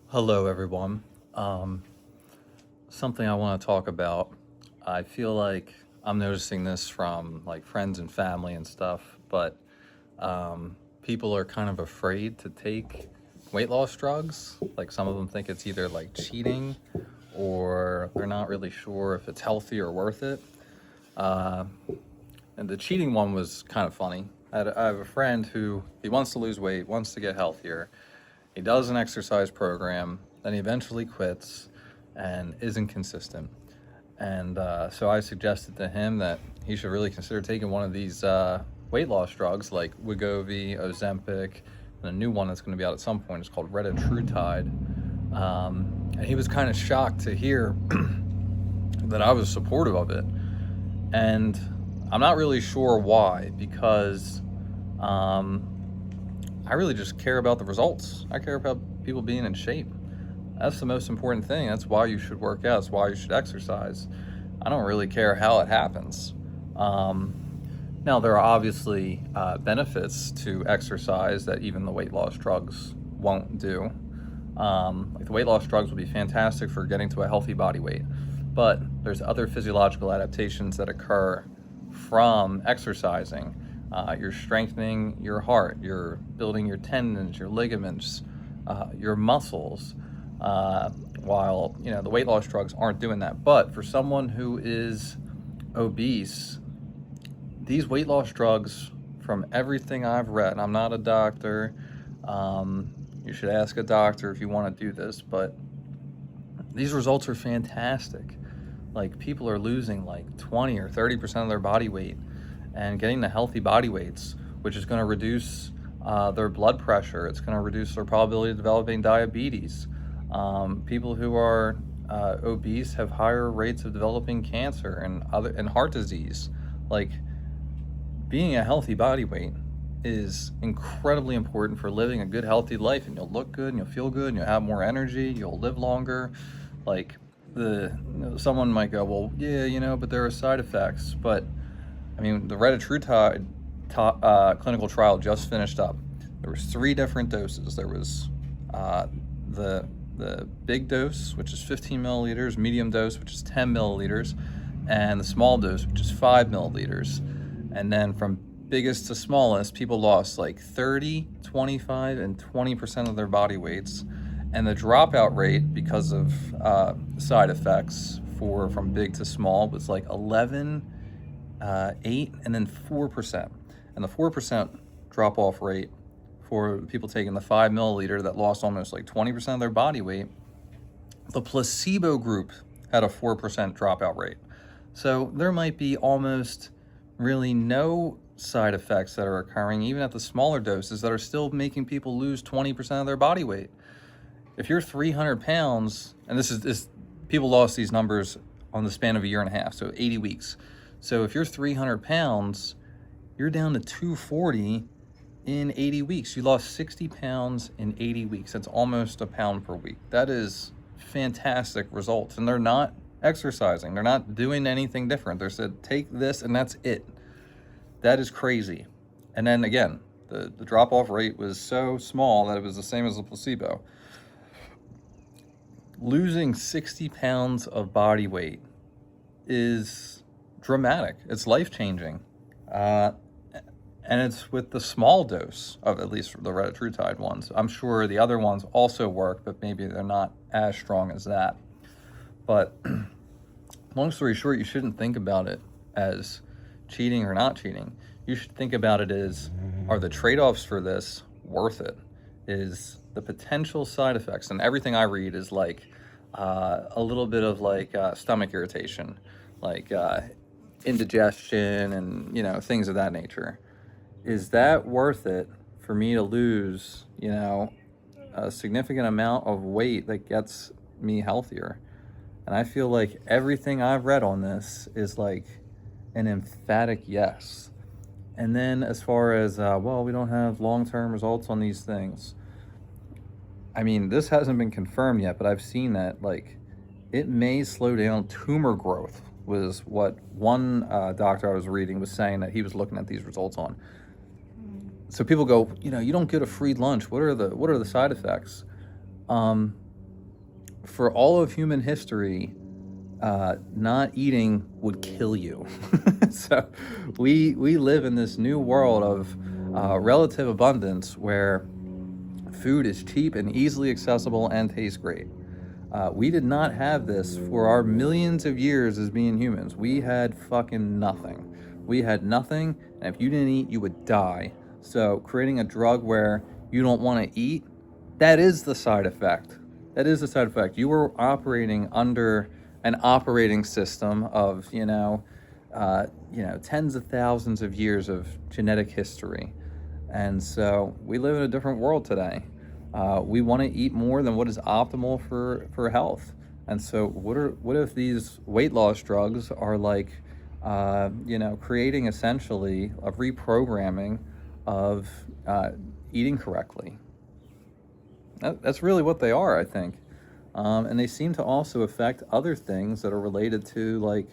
Hello, everyone. Um, Something I want to talk about. I feel like I'm noticing this from like friends and family and stuff, but people are kind of afraid to take weight loss drugs. Like some of them think it's either like cheating or they're not really sure if it's healthy or worth it. Uh, and the cheating one was kind of funny. I have a friend who he wants to lose weight, wants to get healthier. He does an exercise program, then he eventually quits and isn't consistent. And so I suggested to him that he should really consider taking one of these weight loss drugs like Wegovy, Ozempic, and a new one that's going to be out at some point is called Retatrutide. And he was kind of shocked to hear that I was supportive of it. And I'm not really sure why, because I really just care about the results. I care about people being in shape. That's the most important thing. That's why you should work out. That's why you should exercise. I don't really care how it happens. Now, there are obviously benefits to exercise that even the weight loss drugs won't do. Like the weight loss drugs will be fantastic for getting to a healthy body weight, but there's other physiological adaptations that occur from exercising. You're strengthening your heart, you're building your tendons, your ligaments, your muscles, while the weight loss drugs aren't doing that. But for someone who is obese, these weight loss drugs, from everything I've read, and I'm not a doctor, you should ask a doctor if you want to do this, but these results are fantastic. Like people are losing like 20 or 30% of their body weight and getting to healthy body weights, which is going to reduce their blood pressure. It's going to reduce their probability of developing diabetes. People who are obese have higher rates of developing cancer and heart disease. Like being a healthy body weight is incredibly important for living a good, healthy life, and you'll look good and you'll feel good and you'll have more energy, you'll live longer. Like someone might go, well, yeah, but there are side effects. But I mean, the Retatrutide clinical trial just finished up. There was 3 different doses. There was the big dose, which is 15 milliliters, medium dose, which is 10 milliliters, and the small dose, which is 5 milliliters. And then from biggest to smallest, people lost like 30, 25, and 20% of their body weights. And the dropout rate because of side effects from big to small was like 11, 8, and then 4%. And the 4% drop off rate for people taking the 5 milliliter that lost almost like 20% of their body weight, the placebo group had a 4% dropout rate. So there might be almost really no side effects that are occurring, even at the smaller doses, that are still making people lose 20% of their body weight. If you're 300 pounds, and this people lost these numbers on the span of a year and a half, so 80 weeks. So if you're 300 pounds, you're down to 240 in 80 weeks. You lost 60 pounds in 80 weeks. That's almost a pound per week. That is fantastic results. And they're not exercising. They're not doing anything different. They said, take this and that's it. That is crazy. And then again, the drop-off rate was so small that it was the same as the placebo. Losing 60 pounds of body weight is dramatic. It's life-changing. And it's with the small dose of at least the Retatrutide ones. I'm sure the other ones also work, but maybe they're not as strong as that. But long story short, you shouldn't think about it as cheating or not cheating. You should think about it as, are the trade-offs for this worth it? Is the potential side effects, and everything I read is like a little bit of like stomach irritation, like indigestion and things of that nature. Is that worth it for me to lose a significant amount of weight that gets me healthier? And I feel like everything I've read on this is like an emphatic yes. And then as far as we don't have long-term results on these things, I mean, this hasn't been confirmed yet, but I've seen that like it may slow down tumor growth, was what one doctor I was reading was saying that he was looking at these results on. So people go, you don't get a free lunch. What are the side effects? for all of human history, not eating would kill you. So we live in this new world of relative abundance where food is cheap and easily accessible and tastes great. We did not have this for our millions of years as being humans. We had fucking nothing. We had nothing, and if you didn't eat, you would die. So creating a drug where you don't want to eat, that is the side effect. That is the side effect. You were operating under an operating system of, tens of thousands of years of genetic history. And so we live in a different world today. We want to eat more than what is optimal for health. And so what if these weight loss drugs are like, creating essentially a reprogramming of eating correctly? That's really what they are, I think. And they seem to also affect other things that are related to like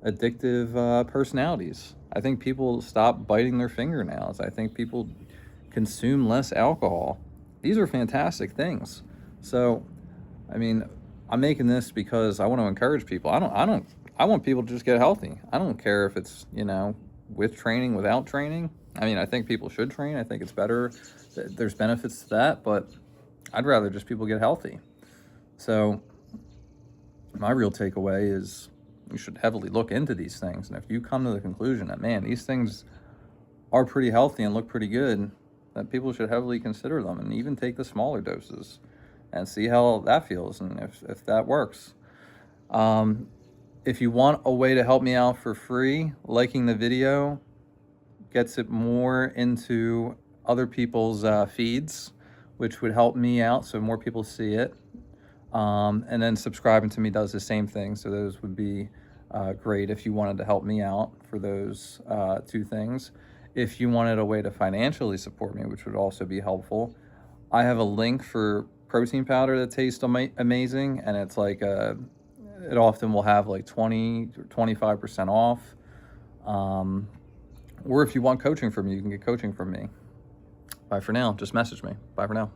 addictive personalities. I think people stop biting their fingernails. I think people consume less alcohol. These are fantastic things. So, I mean, I'm making this because I want to encourage people. I want people to just get healthy. I don't care if it's, with training, without training. I mean, I think people should train. I think it's better. There's benefits to that, but I'd rather just people get healthy. So my real takeaway is you should heavily look into these things. And if you come to the conclusion that, man, these things are pretty healthy and look pretty good, that people should heavily consider them and even take the smaller doses and see how that feels and if that works. If you want a way to help me out for free, liking the video gets it more into other people's feeds, which would help me out so more people see it. And then subscribing to me does the same thing. So those would be great if you wanted to help me out for those two things. If you wanted a way to financially support me, which would also be helpful, I have a link for protein powder that tastes amazing, and it's like it often will have like 20 or 25% off. Or if you want coaching from me, you can get coaching from me. Bye for now. Just message me. Bye for now.